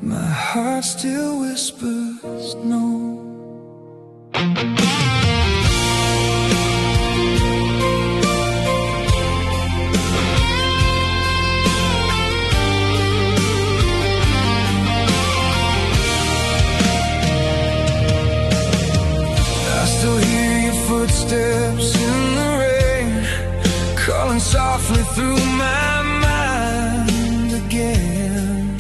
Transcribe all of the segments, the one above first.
My heart still whispers no. I still hear your footsteps in the rain, calling softly through my mind again.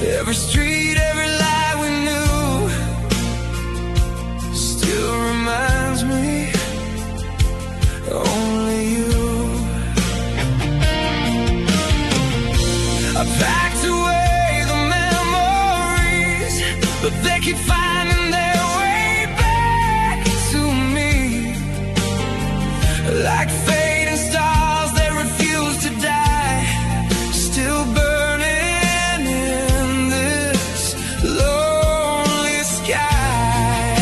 Every street, every lie we knew still reminds me only you. I packed away the memories, but they keep finding their way back to me. Like fading stars that refuse to die, still burning in this lonely sky.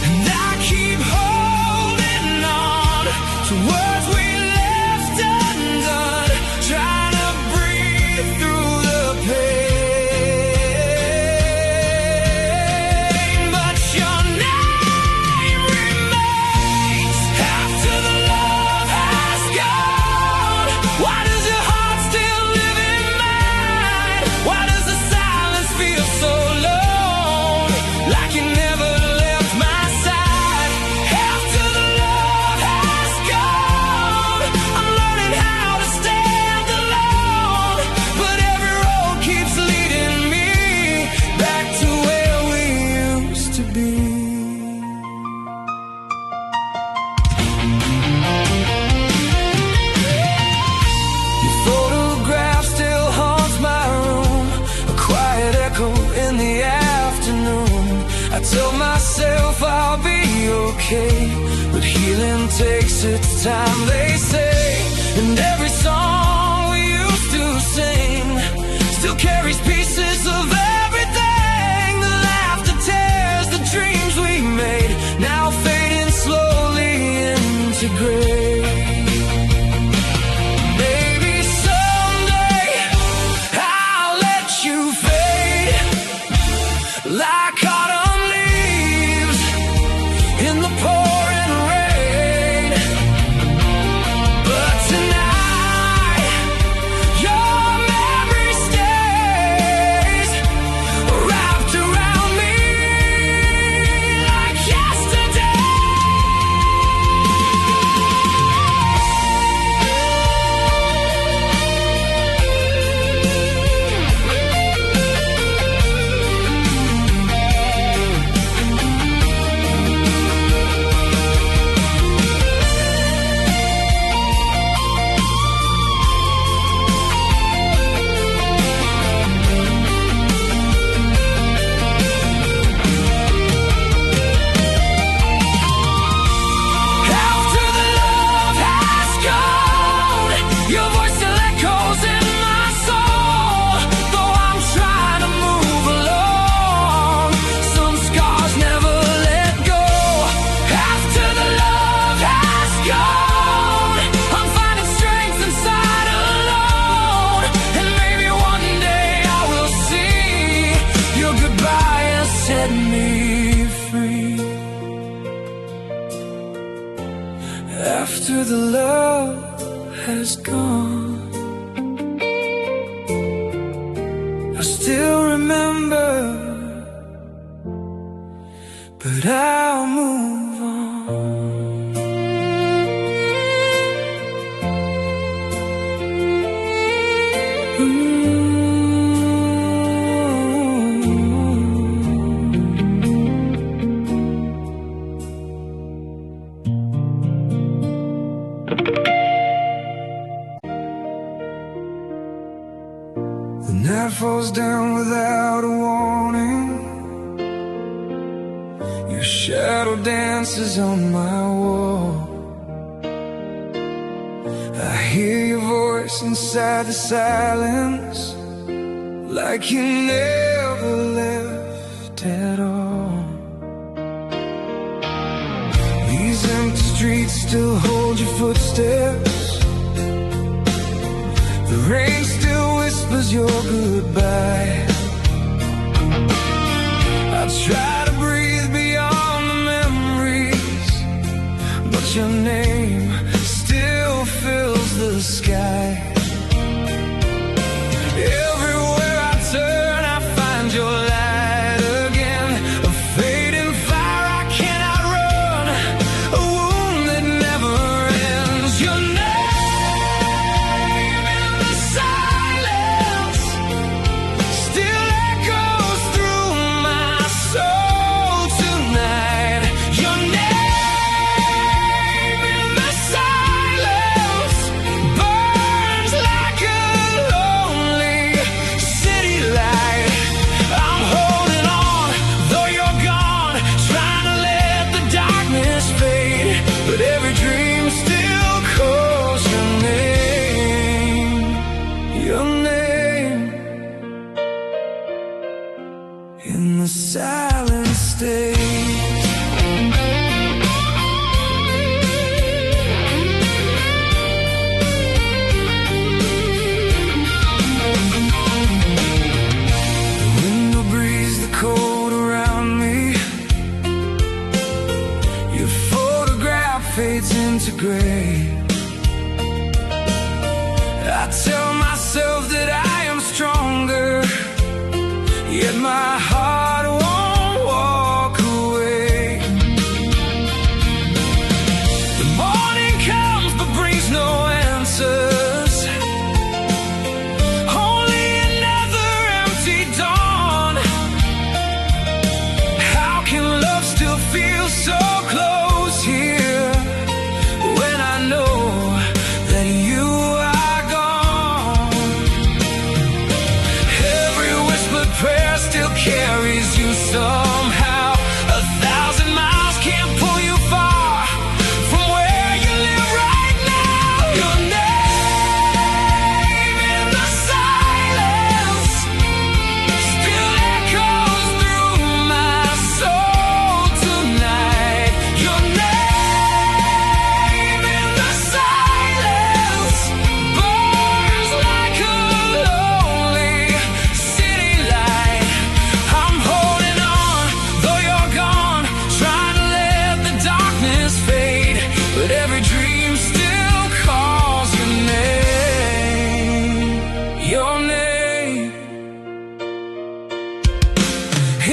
And I keep holding on to words we left undone, trying to breathe through the pain. But your name remains after the love has gone. Why does your heart still live in mine? Why does the silence feel so alone, like you never left my side? After the love has gone, I'm learning how to stand alone, but every road keeps leading me back to where we used to be. Your photograph still haunts my room, a quiet echo in the afternoon. I tell myself I'll be okay, but healing takes its time, they say. And every song we used to sing still carries pieces of everything. The laughter tears the dreams we made, now fading slowly into gray. Maybe someday I'll let you fade like autumn leaves in the pouring rain. But tonight your memory stays wrapped around me like yesterday. After the love has gone, your voice still echoes in my soul. Though I'm trying to move along, some scars never let go. After the love has gone, I'm finding strength inside alone. And maybe one day I will see your goodbye and set me free. After the love has gone, I still remember, but I'll move on. The night falls down without a warning. Your shadow dances on my wall. I hear your voice inside the silence, like you never left at all. These empty streets still hold your footsteps. The rain still whispers your goodbye. I try to breathe beyond the memories, but your name still fills the sky. Everywhere I turn, I find your light again. A fading fire I cannot run, a wound that never ends. Your name in the silence still echoes through my soul tonight. Your name in the silence burns like a lonely city light. I'm holding on, though you're gone, trying to let the darkness fade, but every dream still calls your name. Your name in the silence stays. The window breathes the cold around me. Your photograph fades into gray. I tell myself that I am stronger, yet my heart won't walk away. The morning comes but brings no answers, only another empty dawn. How can love still feel so close here when I know that you are gone? Every whispered prayer still carries you somehow. 1,000 miles can't pull you far from where you live right now. Your name in the silence still echoes through my soul tonight. Your name in the silence burns like a lonely city light. I'm holding on, though you're gone, trying to let the darkness fade, but every dream still calls your name. Your name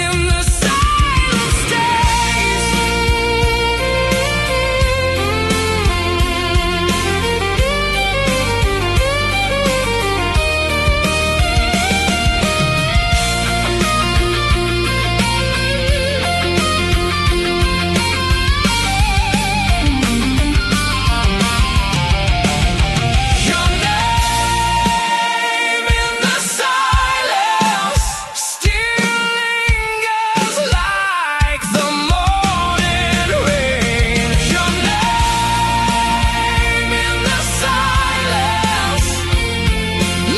in the silence stays. Your name in the silence still lingers like the morning rain. Your name in the silence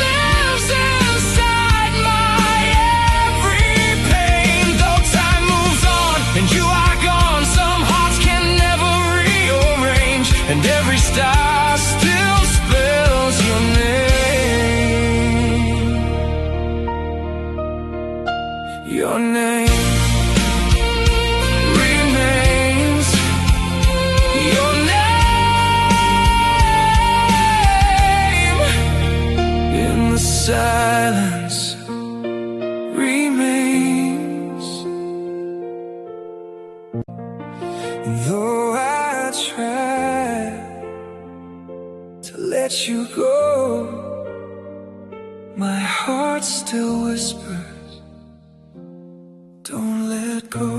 lives inside my every pain. Though time moves on and you are gone, some hearts can never rearrange, and every star still spells your name. Your name remains. Your name in the silence remains. Though I try to let you go, my heart still whispers, don't let go.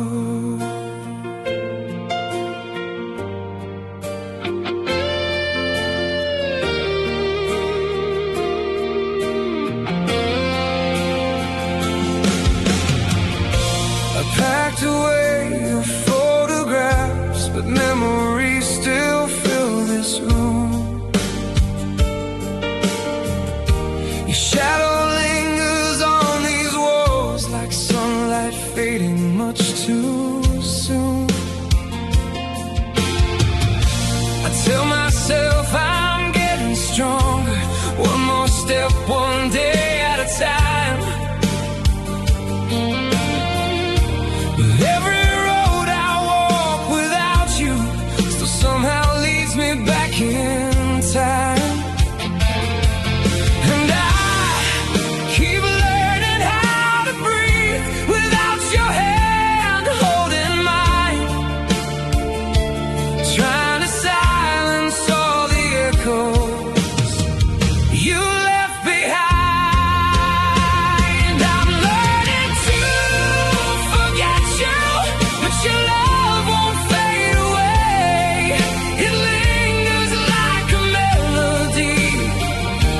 I packed away your photographs, but memories still fill this room. Your shadow lingers on these walls like sunlight fading much too one more step, one day at a time. But every road I walk without you still somehow leads me back in time. And I keep learning how to breathe without your hand holding mine, trying to silence all the echoes you left behind. I'm learning to forget you, but your love won't fade away. It lingers like a melody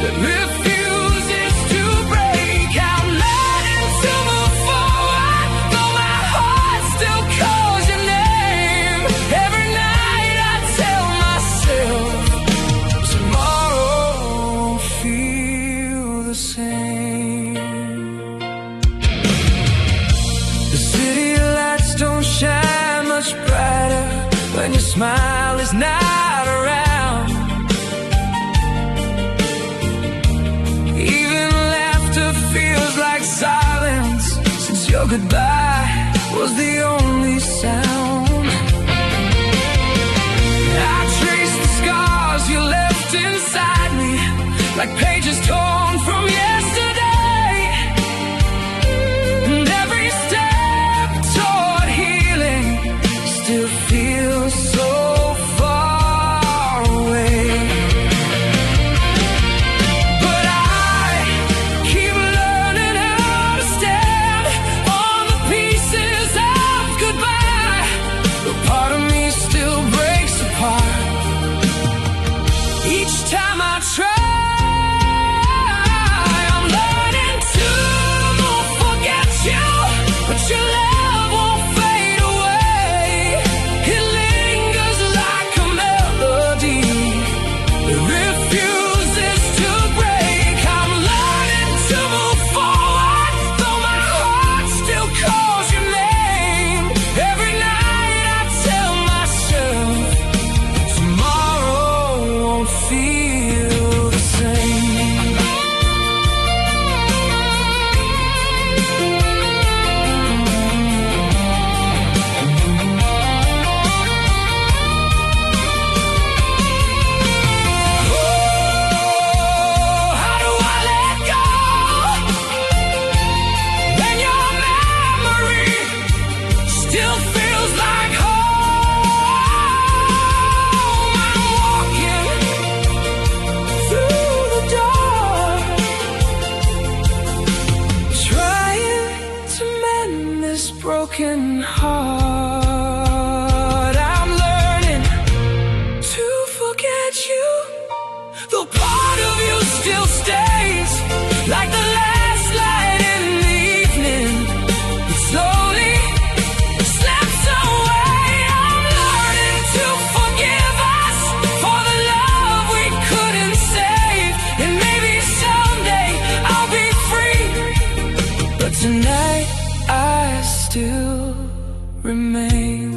that refuses to break. I'm learning to move forward, though my heart still calls your name. Every night I tell myself tomorrow won't feel the same. The city lights don't shine much brighter when your smile is not around. Even laughter feels like silence, since your goodbye was the only sound. I trace the scars you left inside me, like pages torn from yesterday. And every step toward healing still feels so far away. But I keep learning how to stand on the pieces of goodbye. But part of me still breaks apart each time I try. I'm learning to forget you, but your love won't fade away. It lingers like a melody that refuses to break. I'm learning to move forward, though my heart still calls your name. Every night I tell myself tomorrow won't feel the same. Oh, how do I let go when your memory still feels like home? I'm walking through the dark, trying to mend this broken heart. I'm learning to forget you, though part of you still stays, like the last light in the evening. It slowly slips away. I'm learning to forgive us for the love we couldn't save, and maybe someday I'll be free. But tonight I still remain,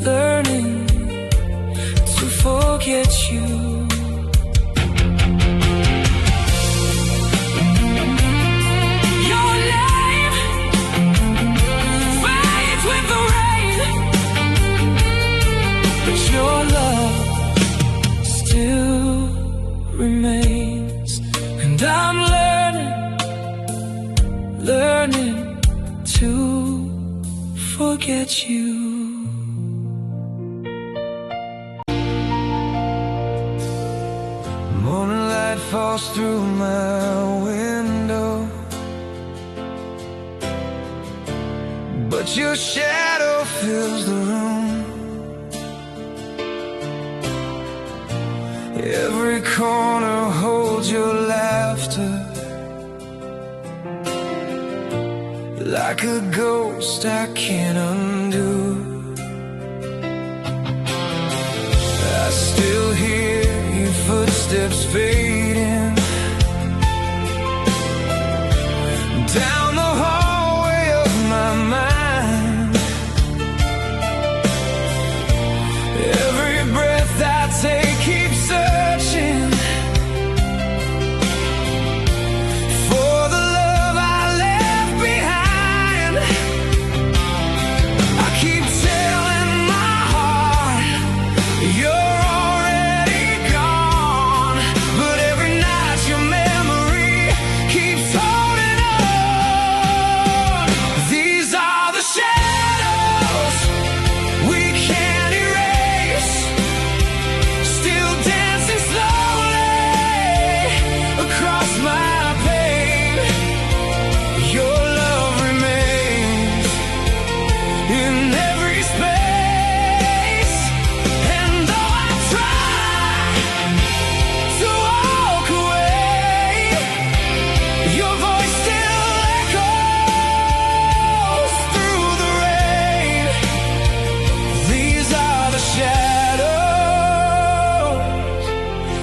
learning to forget you. Your name fades with the rain, but your love still remains. And I'm learning to forget you. Morning light falls through my window, but your shadow fills the room. Every corner holds your laughter, like a ghost I can't undo. I still hear your footsteps fading down the hallway of my mind. Every breath I take keeps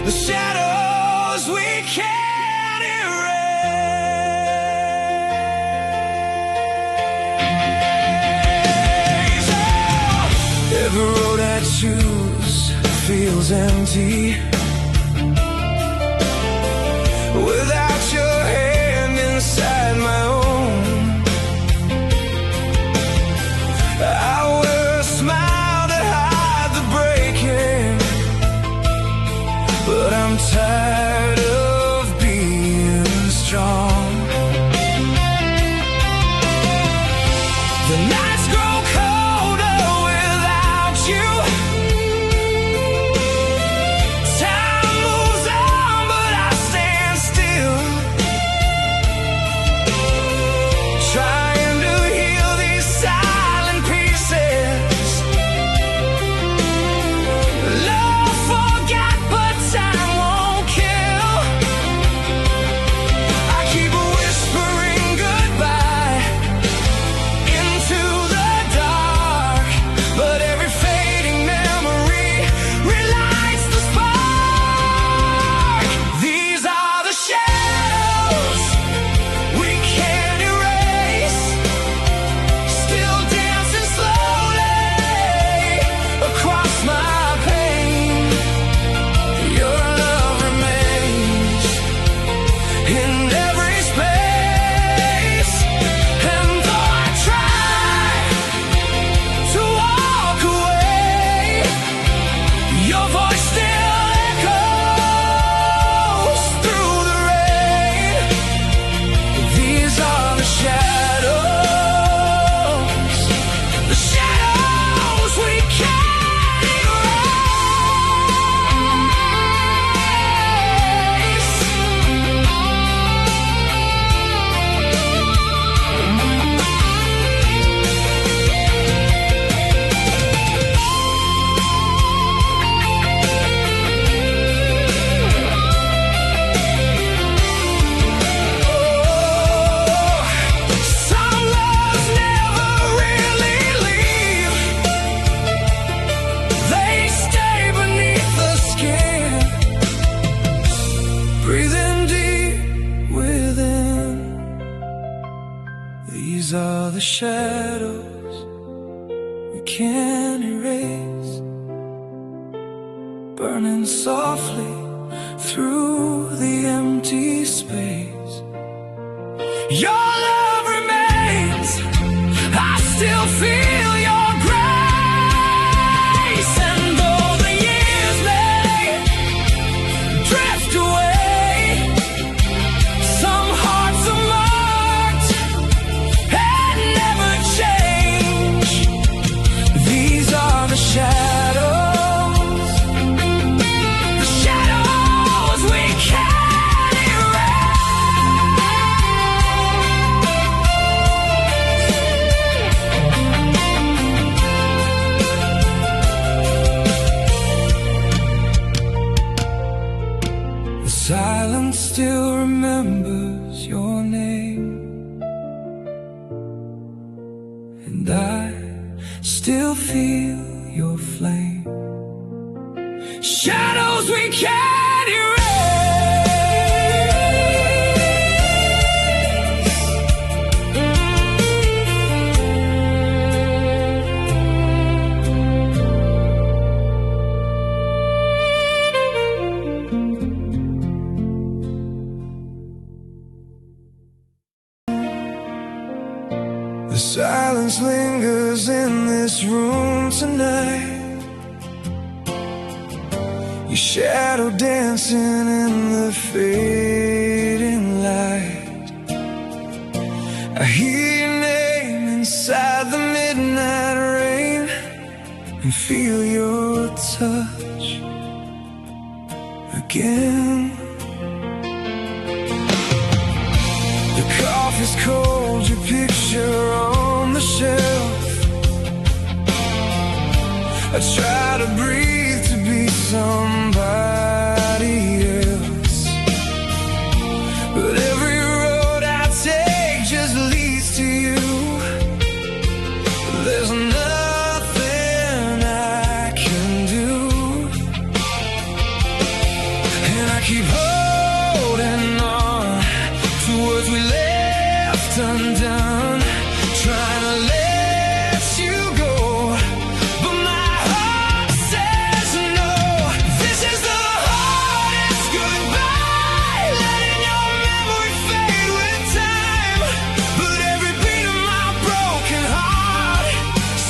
the shadows we can't erase. Oh, every road I choose feels empty without your hand inside my own. I wear a smile to hide the breaking, but I'm tired of being strong. The nights grow colder without you. Time moves on, but I stand still, trying to heal these silent pieces. Love forgot, but time won't kill. I keep whispering goodbye into the dark, but every fading memory relights the spark. These are the shadows we can't erase, still dancing slowly across my pain. Your love remains in every space, and though I try to walk away, your voice still echoes through the rain. These are the shadows we can't erase. Some loves never really leave. They stay beneath the skin, breathing deep within. These are the shadows we can't erase, burning softly through the empty space. Your love remains, I still feel your grace. And though the years may drift away, some hearts are marked and never change. These are the shadows we can't erase. The silence still remembers your name, and I still feel your flame. Shadows we can't erase. The silence lingers in this room tonight, your shadow dancing in the fading light. I hear your name inside the midnight rain and feel your touch again. The coffee's cold, your picture on the shelf. I try to breathe to be somebody else, but every road I take just leads to you. There's nothing I can do, keep holding on to words we left undone, trying to let you go, but my heart says no. This is the hardest goodbye, letting your memory fade with time, but every beat of my broken heart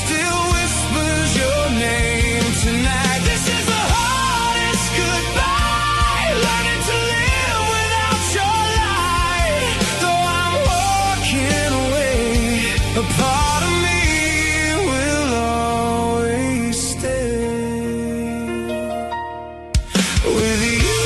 still whispers your name tonight. This is the hardest goodbye, learning to live without your light. Though I'm walking away, a part of me will always stay with you.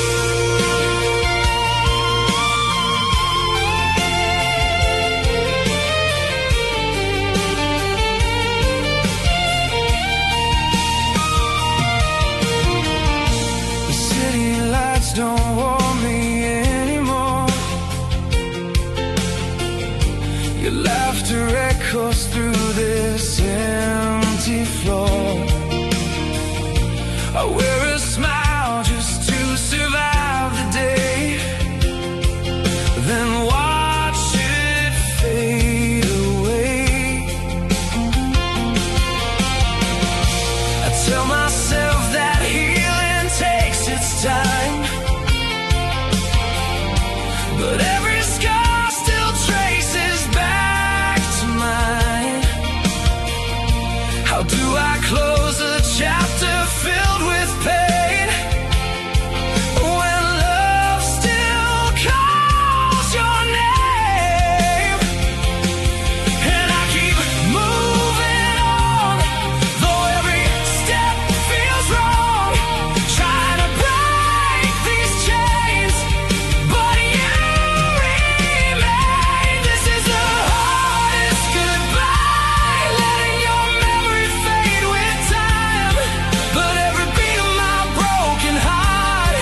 The city lights don't warm me anymore. Your laughter echoes through this empty floor. I wear a smile just to survive the day, then watch it fade away. I tell myself that healing takes its time, but every scar still traces back to mine. How do I close a chapter filled with pain when love still calls your name? And I keep moving on, though every step feels wrong, trying to break these chains, but you remain. This is the hardest goodbye, letting your memory fade with time, but every beat of my broken heart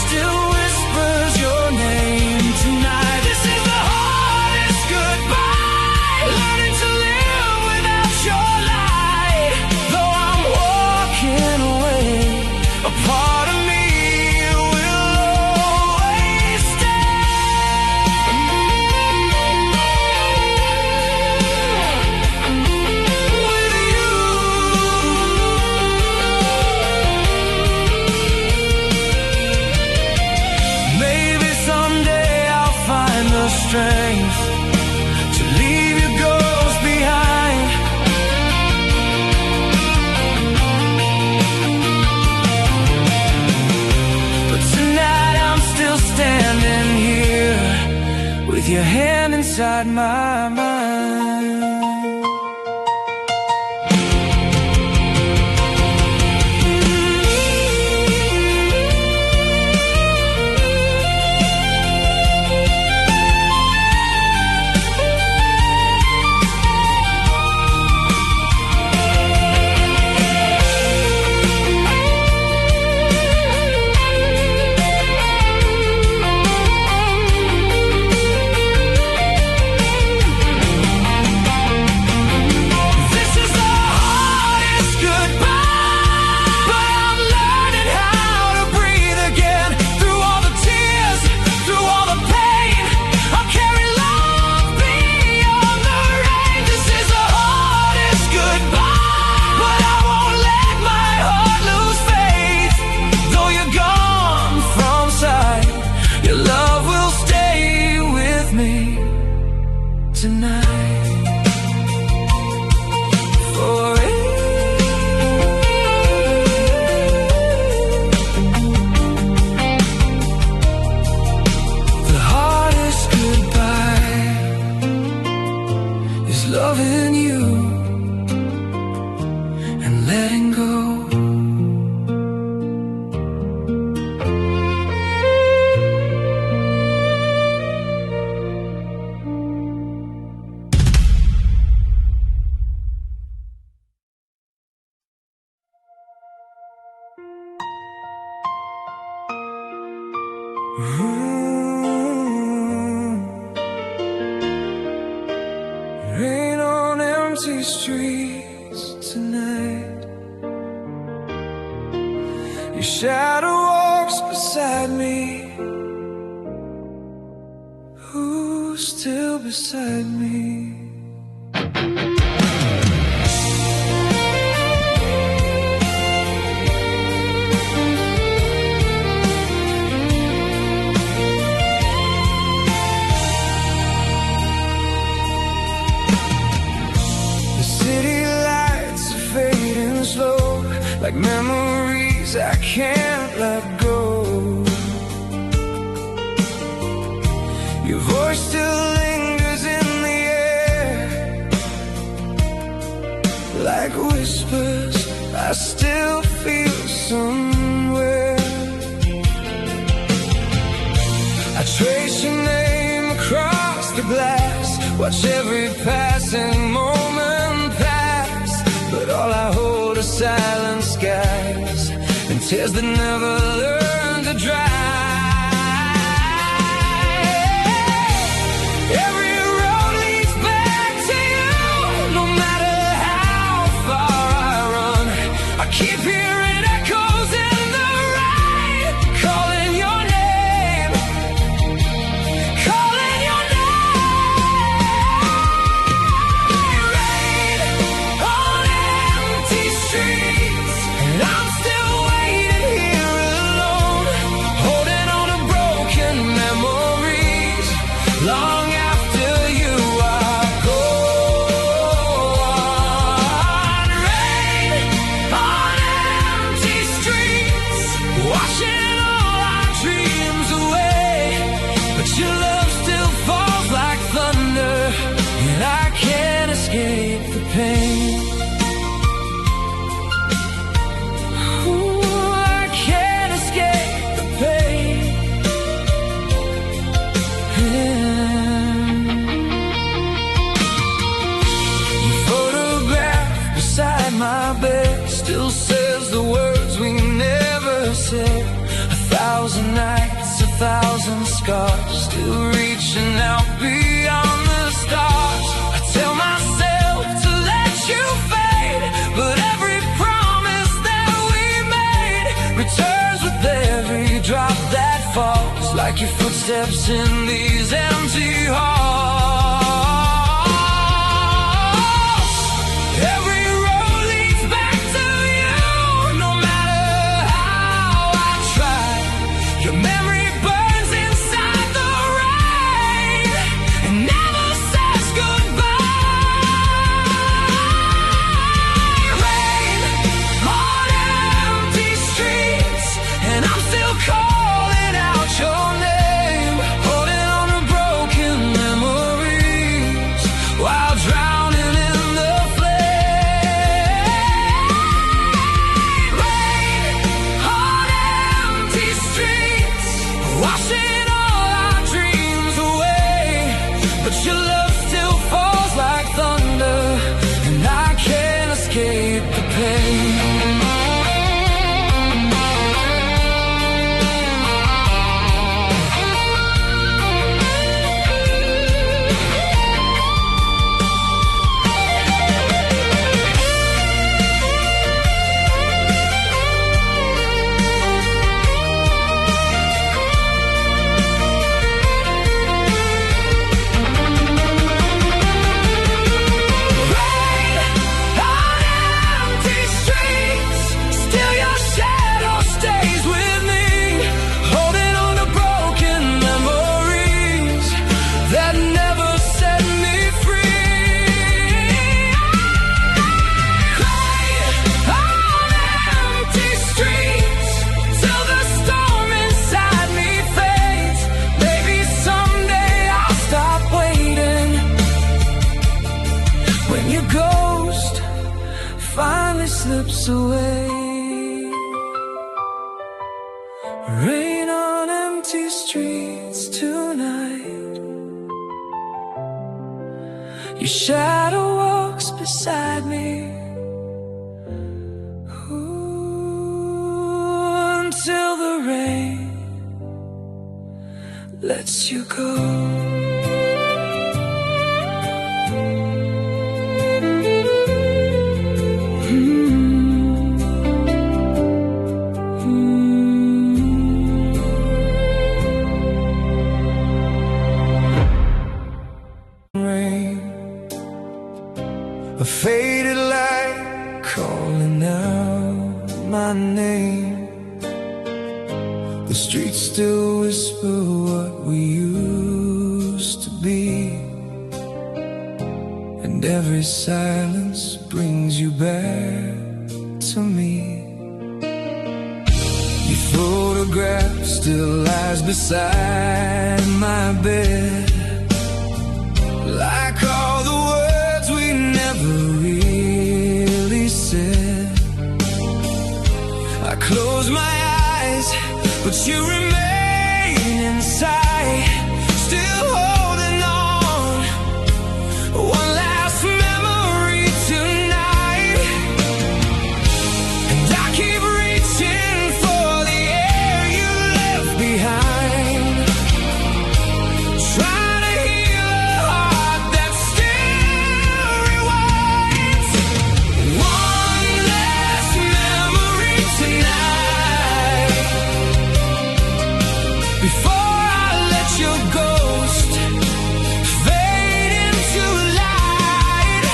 still whispers your name tonight. This is the hardest goodbye, learning to live without your light. Though I'm walking away, a part of me will always stay with you. Maybe someday I'll find the strength to leave your ghost behind. But tonight I'm still standing here with your hand inside my mind. This is the hardest goodbye, but I'm learning how to breathe again. Through all the tears, through all the pain, I'll carry love beyond the rain. This is the hardest goodbye, but I won't let my heart lose faith. Though you're gone from sight, your love will stay with me tonight. The hardest goodbye is loving you and letting go. Rain on empty streets tonight. Your shadow walks beside me? Who's still beside me? Like memories I can't let go. Your voice still lingers in the air. Like whispers I still feel somewhere. I trace your name across the glass, watch every passing moment pass, but all I hold are silent skies and tears that never learn to dry. Every road leads back to you, no matter how far I run. I keep hearing echoes in the rain, calling your name, calling your name. Rain on empty streets, and I'm still waiting here alone, holding on to broken memories, long after you are gone. Rain on empty streets, washing all our dreams away, but your love still falls like thunder, and I can't escape the pain. Ooh, I can't escape the pain. Your photograph beside my bed still says the words we never said. 1,000 nights, 1,000 scars, still reaching out beyond the stars. I tell myself to let you fade, but every promise that we made returns with every drop that falls, like your footsteps in these empty halls. Every road leads back to you, no matter how I try. Your memory burns inside the rain and never says goodbye. Rain on empty streets, and I'm still calling out your name, holding on to broken memories while drowning in the flame. Rain on empty streets, washing all our dreams away, but your love still falls like thunder, and I can't escape the pain. Rain on empty streets, still your shadow stays with me, holding on to broken memories that never set me free. Rain on empty streets, till the storm inside me fades. Maybe someday I'll stop waiting, when your ghost finally slips away. Rain on empty streets tonight. Your shadow walks beside me. Ooh, until the rain lets you go. The streets still whisper what we used to be, and every silence brings you back to me. Your photograph still lies beside my bed, like all the words we never really said. I close my eyes, but you remain inside, still holding on. One last memory tonight, and I keep reaching for the air you left behind, trying to heal a heart that still rewinds. One last memory tonight, before I let your ghost fade into light.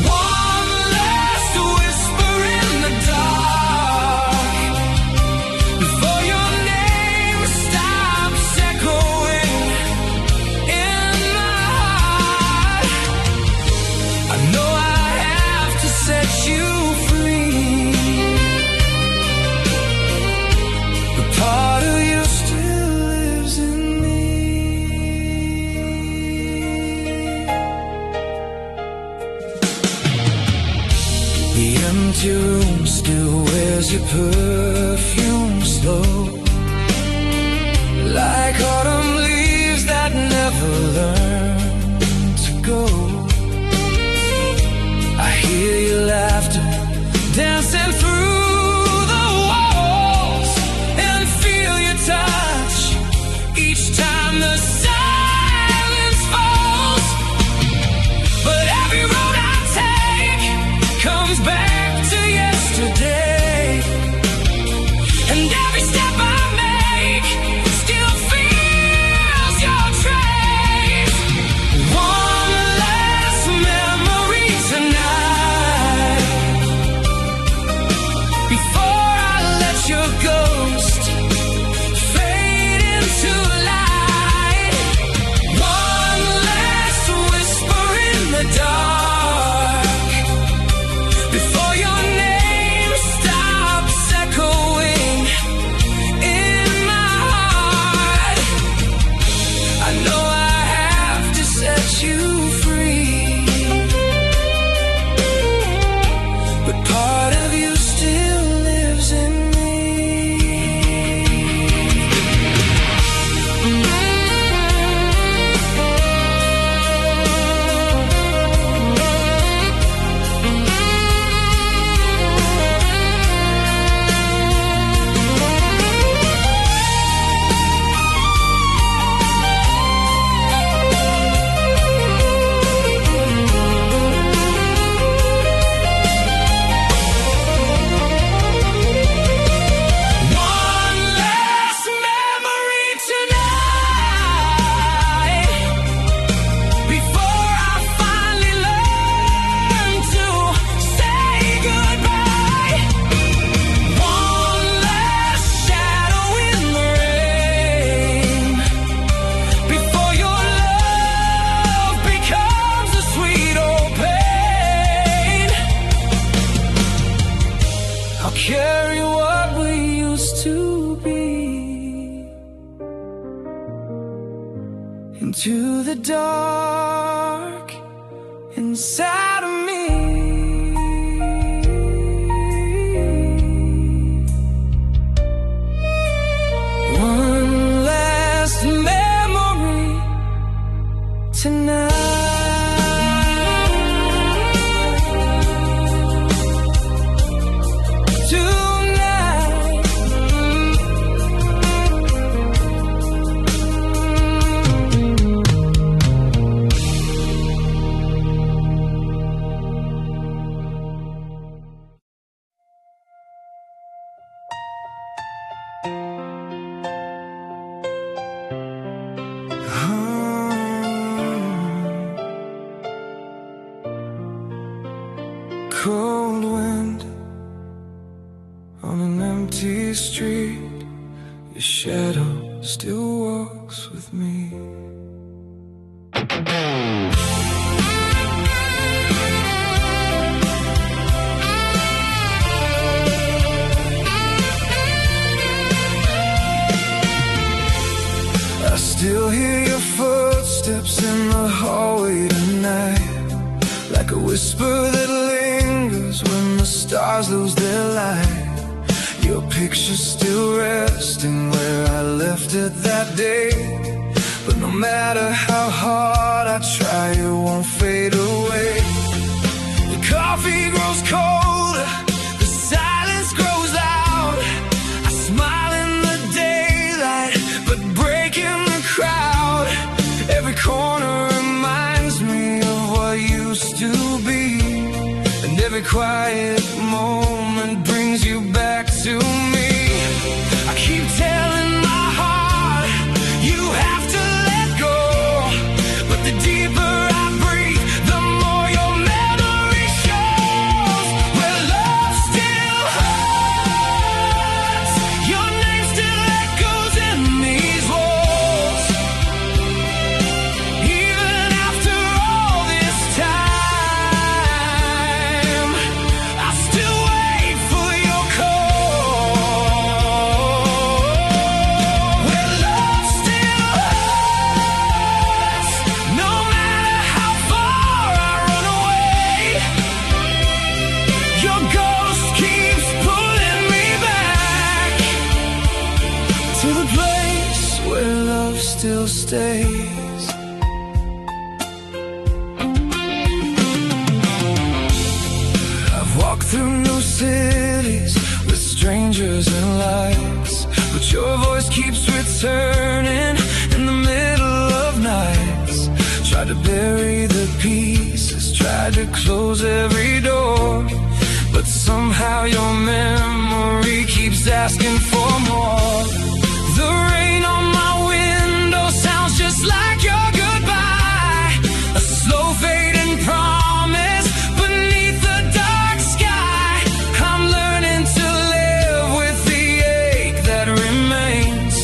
One last whisper in the dark, before your name stops echoing in my heart. I know I have to set you free, but part of you still lives in me. The empty room still wears your perfume slow, like autumn leaves that never learn to go. I hear your laughter dancing through the walls, and feel your touch each time the silence falls. But every road I take comes back to yesterday, and every step I make still feels your trace. One last memory tonight, before I let your ghost fade into light. One last whisper in the dark, before your name stops echoing in my heart. I know I have to set you free, but part of you still lives in me. One last memory tonight, before I finally learn to say goodbye. One last shadow in the rain, before your love becomes a sweet old pain. I'll carry what we used to be into the dark inside of me. One last memory tonight. Cold wind on an empty street, you Your shadow still walks with me. I still hear your footsteps in the hallway tonight, like a whisper that lingers when the stars lose their light. Your picture's still resting where I left it that day, but no matter how hard I try, it won't fade away. The coffee grows colder, the silence grows loud. I smile in the daylight, but break in the crowd. Every corner reminds me of what used to be, and every quiet moment brings you back to me. I keep telling my heart you have to let go, but the deeper I breathe, the more your memory shows. Where love still hurts, your name still echoes in these walls. Even after all this time, I still wait for your call. Where love still hurts, no matter how far I run away, your ghost keeps pulling me back to the place where love still stays. I've walked through new cities with strangers and lights, but your voice keeps returning in the middle of nights. Tried to bury the pieces, tried to close every door, but somehow your memory keeps asking for more. The rain on my window sounds just like your goodbye, a slow fading promise beneath the dark sky. I'm learning to live with the ache that remains,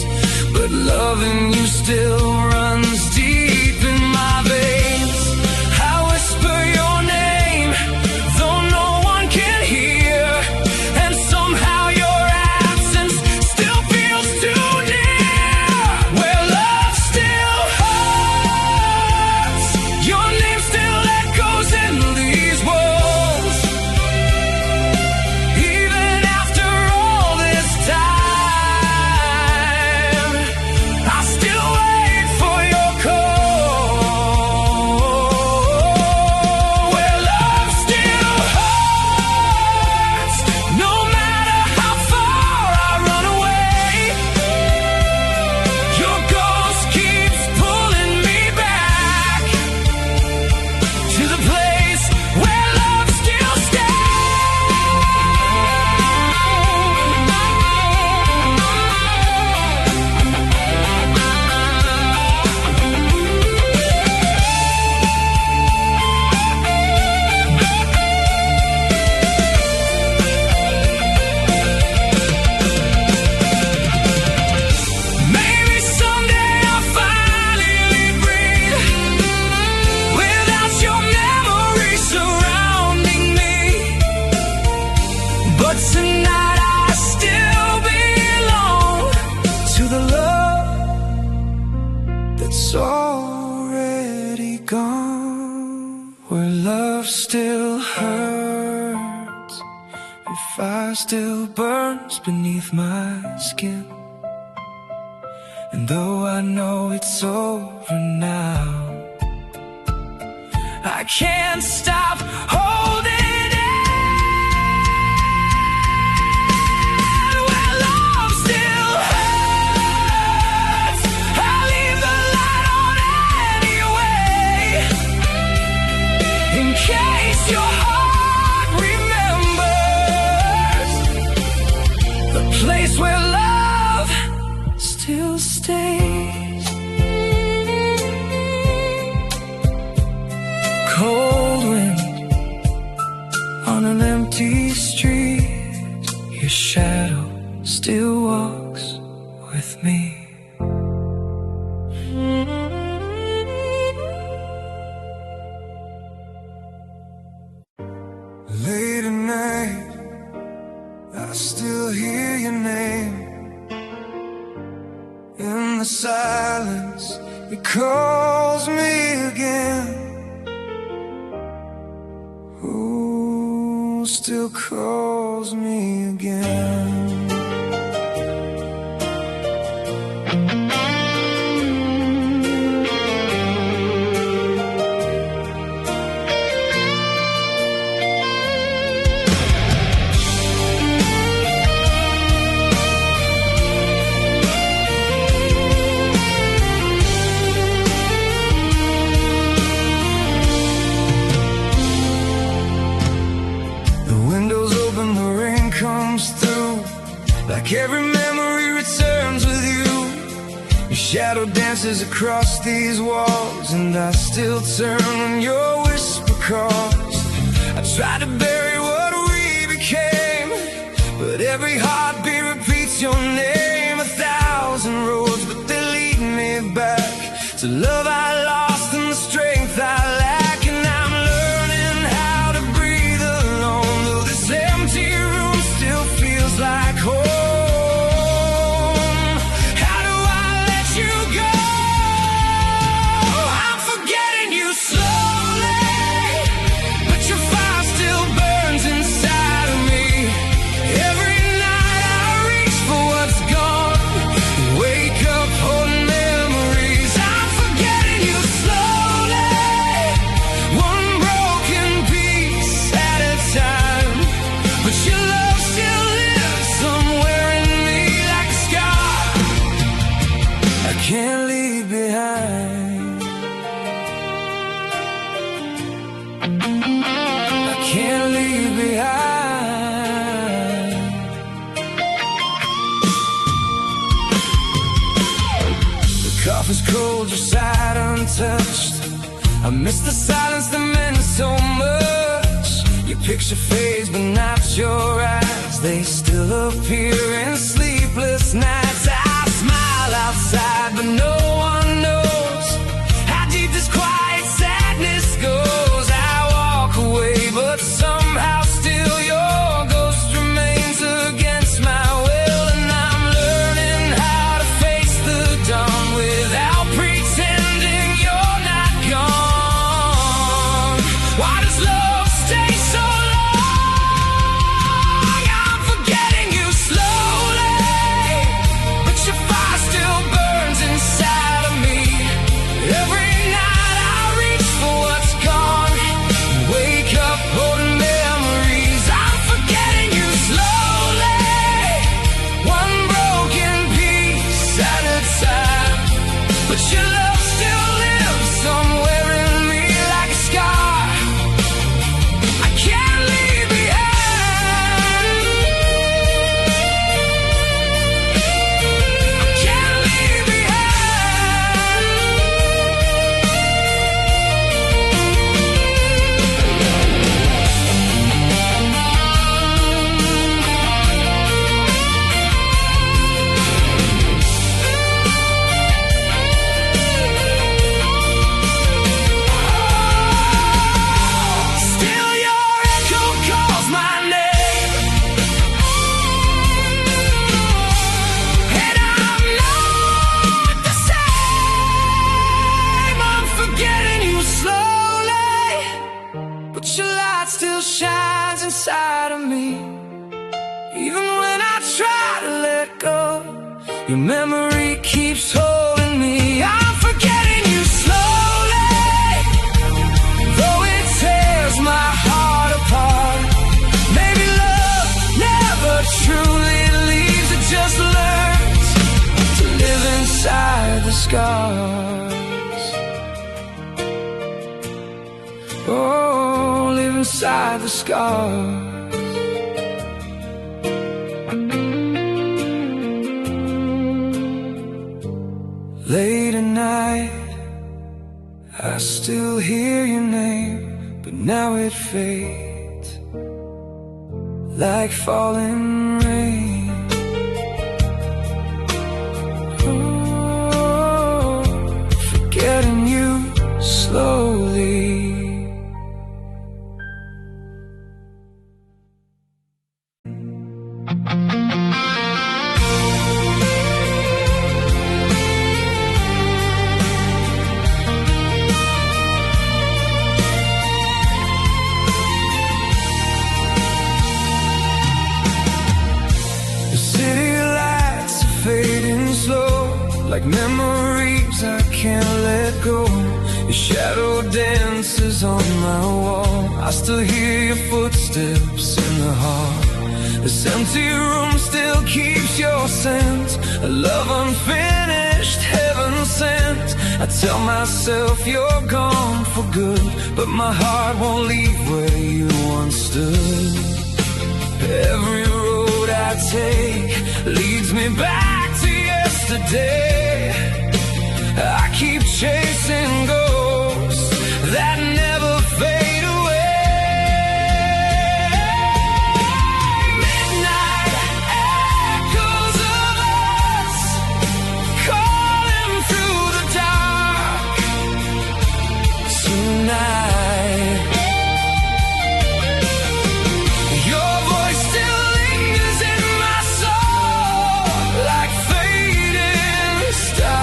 but loving you still runs deep in my veins. I whisper your name, though no one can hear, and somehow your absence still feels too near. Where love still hurts, your name still echoes in these walls. Even after all this time, I still wait for your call. Where love still hurts, no matter how far I run away, your ghost keeps pulling me back to the place where love still Maybe someday I'll finally breathe without your memory surrounding me. But tonight I still belong to the love that's already gone. Where love still hurts, if fire still burns beneath my skin. And though I know it's over now, I can't stop holding it. Where love still hurts, I leave the light on anyway, in case your heart remembers the place where love still stays. Cold wind on an empty street, your shadow still walks with with me. Late at night, I still hear your name. In the silence, it calls me again. Who still calls me again? Like every memory returns with you. Your shadow dances across these walls, and I still turn when your whisper calls. I try to bury what we became, but every heartbeat repeats your name. 1,000 roads, but they lead me back to love I lost and the strength I lack. And I'm learning how to breathe alone, though this empty room still feels like home. Can't leave behind. I can't leave behind. The coffee's cold, your side untouched. I miss the silence that meant so much. Your picture fades, but not your eyes. They still appear in sleepless nights. I smile outside, but no one knows how deep this quiet sadness goes. I walk away, but somehow still your ghost remains against my will. And I'm learning how to face the dawn without pretending you're not gone. Why does love stay so long? I'm forgetting you slowly, but your fire still burns inside of me. Every night I reach for what's gone, wake up holding memories. I'm forgetting you slowly, one broken piece at a time. But your love still lives somewhere in me like a scar I can't leave behind. I can't leave behind. Still your echo calls my name, and I'm not the same. I'm forgetting you slowly, but your light still shines inside of me. Even when I try to let go, your memory keeps holding me. I'm forgetting you slowly, though it tears my heart apart. Maybe love never truly leaves, it just learns to live inside the scars. Oh, live inside the scars. Late at night, I still hear your name, but now it fades like falling rain. like memories I can't let go. Your shadow dances on my wall. I still hear your footsteps in the hall. This empty room still keeps your scent, a love unfinished, heaven sent. I tell myself you're gone for good, but my heart won't leave where you once stood. Every road I take leads me back to yesterday. I keep chasing ghosts that never fade away. Midnight echoes of us calling through the dark tonight. Your voice still lingers in my soul like fading starlight.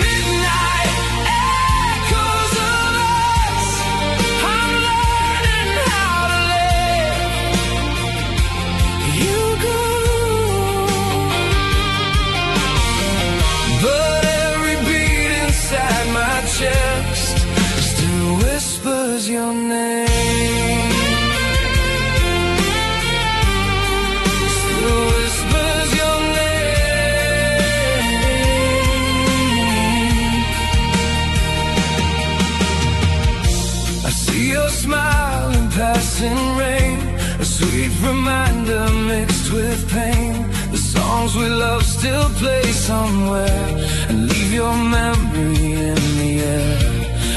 Midnight echoes of us. I'm learning how to live. You go, but every beat inside my chest still whispers your name. Still whispers your name. I see your smile in passing rain, a sweet reminder mixed with pain. The songs we love still play somewhere and leave your memory in the air.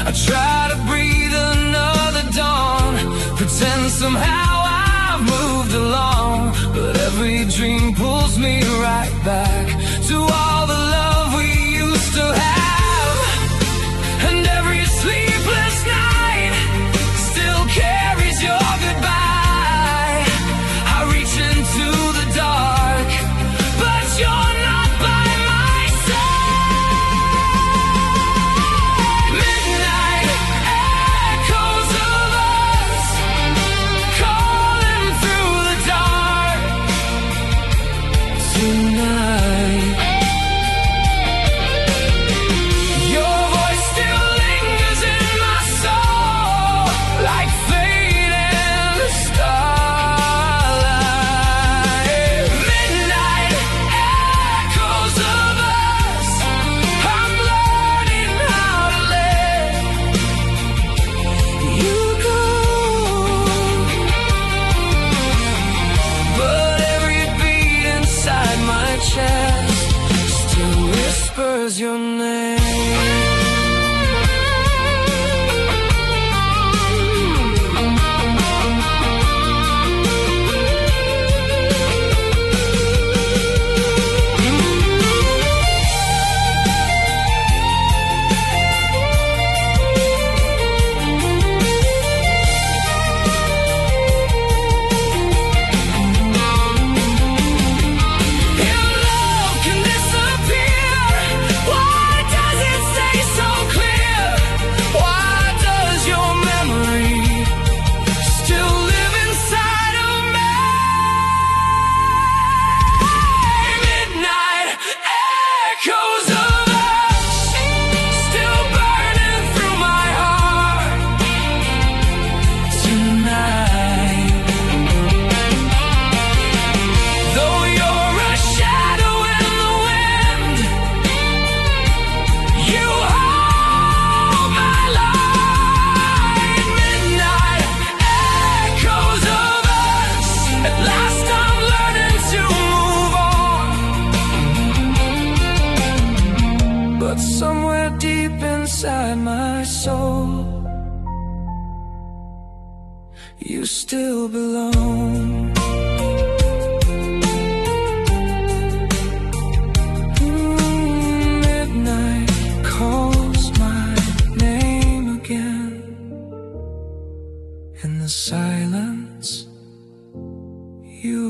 I try to breathe another dawn, pretend somehow I've moved along, but every dream pulls me right back to all the love we used to have. And every sleepless night still carries your goodbye. I reach into the dark, but you're not by my side. Midnight echoes of us calling through the dark tonight. Your voice still lingers in my soul like fading starlight. Midnight echoes of us. I'm learning how to live. You go, but every beat inside my chest still whispers your name. If love can disappear, why does it stay so clear? Why does your memory still live inside of me? Midnight echoes of us still burning through my heart tonight. Though you're a shadow in the wind, you hold my light. Midnight echoes of us. At last I'm learning to move on, but somewhere deep inside my soul, you still belong. Midnight calls my name again. In the silence, you